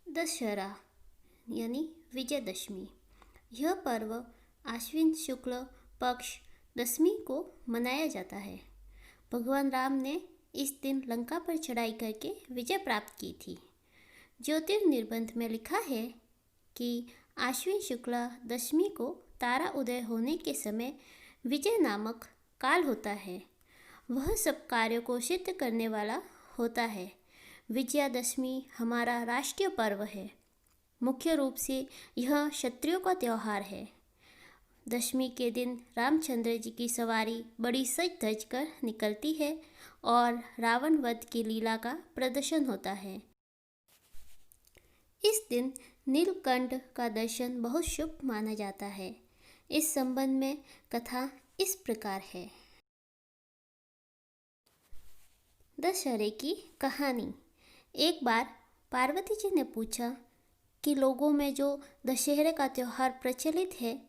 दशहरा यानी विजयदशमी। यह पर्व आश्विन शुक्ल पक्ष दशमी को मनाया जाता है। भगवान राम ने इस दिन लंका पर चढ़ाई करके विजय प्राप्त की थी। ज्योतिर्निबंध में लिखा है कि आश्विन शुक्ला दशमी को तारा उदय होने के समय विजय नामक काल होता है। वह सब कार्यों को सिद्ध करने वाला होता है। विजयादशमी हमारा राष्ट्रीय पर्व है। मुख्य रूप से यह क्षत्रियों का त्यौहार है। दशमी के दिन रामचंद्र जी की सवारी बड़ी सज धज कर निकलती है और रावण वध की लीला का प्रदर्शन होता है। इस दिन नीलकंठ का दर्शन बहुत शुभ माना जाता है। इस संबंध में कथा इस प्रकार है। दशहरे की कहानी। एक बार पार्वती जी ने पूछा कि लोगों में जो दशहरे का त्यौहार प्रचलित है,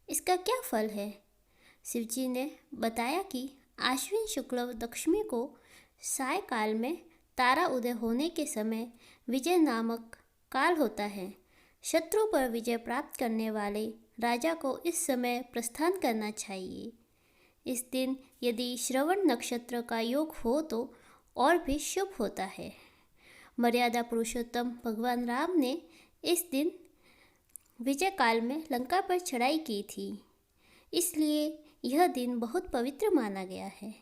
इसका क्या फल है। शिव जी ने बताया कि आश्विन शुक्ल दशमी को सायकाल में तारा उदय होने के समय विजय नामक काल होता है। शत्रु पर विजय प्राप्त करने वाले राजा को इस समय प्रस्थान करना चाहिए। इस दिन यदि श्रवण नक्षत्र का योग हो तो और भी शुभ होता है। मर्यादा पुरुषोत्तम भगवान राम ने इस दिन विजय काल में लंका पर चढ़ाई की थी, इसलिए यह दिन बहुत पवित्र माना गया है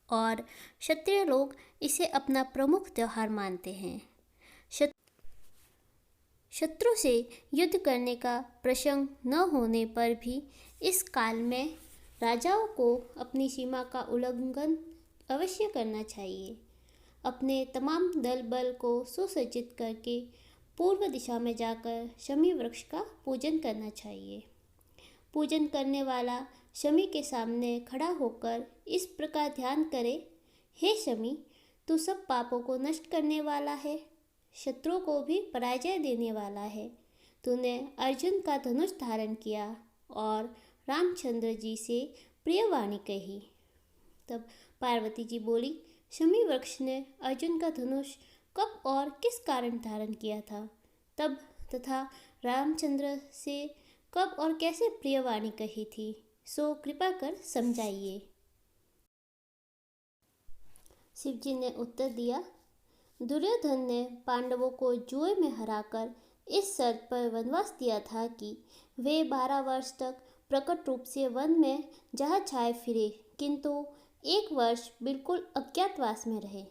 और क्षत्रिय लोग इसे अपना प्रमुख त्यौहार मानते हैं। शत्रु से युद्ध करने का प्रसंग न होने पर भी इस काल में राजाओं को अपनी सीमा का उल्लंघन अवश्य करना चाहिए। अपने तमाम दल बल को सुसज्जित करके पूर्व दिशा में जाकर शमी वृक्ष का पूजन करना चाहिए। पूजन करने वाला शमी के सामने खड़ा होकर इस प्रकार ध्यान करे, हे शमी, तू सब पापों को नष्ट करने वाला है, शत्रुओं को भी पराजय देने वाला है। तूने अर्जुन का धनुष धारण किया और रामचंद्र जी से प्रिय वाणी कही। तब पार्वती जी बोली, शमी वृक्ष ने अर्जुन का धनुष कब और किस कारण धारण किया था, तब तथा रामचंद्र से कब और कैसे प्रियवाणी कही थी, सो कृपा कर समझाइए। शिव जी ने उत्तर दिया, दुर्योधन ने पांडवों को जुए में हराकर इस शर्त पर वनवास दिया था कि वे 12 वर्ष तक प्रकट रूप से वन में जहाँ छाए फिरे, किंतु 1 वर्ष बिल्कुल अज्ञातवास में रहे।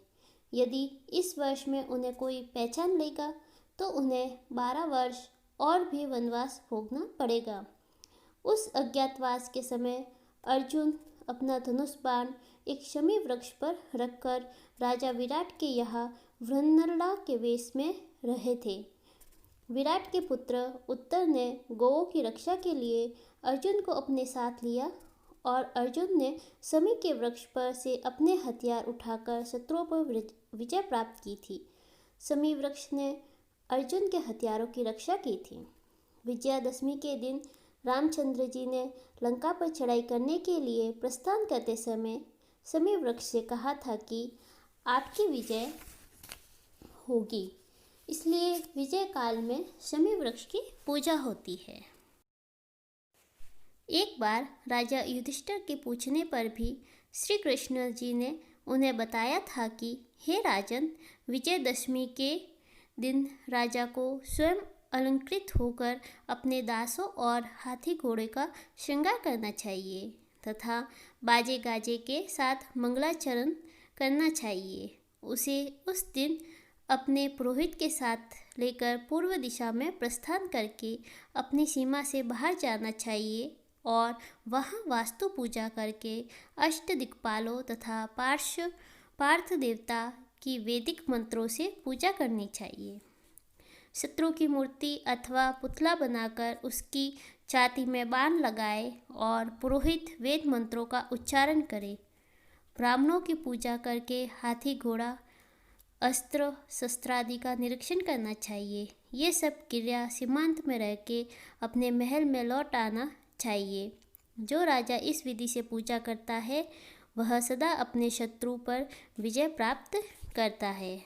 यदि इस वर्ष में उन्हें कोई पहचान लेगा तो उन्हें 12 वर्ष और भी वनवास भोगना पड़ेगा। उस अज्ञातवास के समय अर्जुन अपना धनुष बाण एक शमी वृक्ष पर रखकर राजा विराट के यहाँ वृन्नला के वेश में रहे थे। विराट के पुत्र उत्तर ने गौओं की रक्षा के लिए अर्जुन को अपने साथ लिया और अर्जुन ने शमी के वृक्ष पर से अपने हथियार उठाकर शत्रुओं पर विजय प्राप्त की थी। शमी वृक्ष ने अर्जुन के हथियारों की रक्षा की थी। विजयादशमी के दिन रामचंद्र जी ने लंका पर चढ़ाई करने के लिए प्रस्थान करते समय शमी वृक्ष से कहा था कि आपकी विजय होगी, इसलिए विजय काल में शमी वृक्ष की पूजा होती है। एक बार राजा युधिष्ठिर के पूछने पर भी श्री कृष्ण जी ने उन्हें बताया था कि हे राजन, विजयदशमी के दिन राजा को स्वयं अलंकृत होकर अपने दासों और हाथी घोड़े का श्रृंगार करना चाहिए तथा बाजे गाजे के साथ मंगलाचरण करना चाहिए। उसे उस दिन अपने पुरोहित के साथ लेकर पूर्व दिशा में प्रस्थान करके अपनी सीमा से बाहर जाना चाहिए और वहाँ वास्तु पूजा करके अष्ट दिक्पालों तथा पार्थ देवता की वैदिक मंत्रों से पूजा करनी चाहिए। शत्रु की मूर्ति अथवा पुतला बनाकर उसकी छाती में बाण लगाए और पुरोहित वेद मंत्रों का उच्चारण करे। ब्राह्मणों की पूजा करके हाथी घोड़ा अस्त्र शस्त्रादि का निरीक्षण करना चाहिए। ये सब क्रिया सीमांत में रह के अपने महल में लौट आना चाहिए। जो राजा इस विधि से पूजा करता है वह सदा अपने शत्रु पर विजय प्राप्त करता है।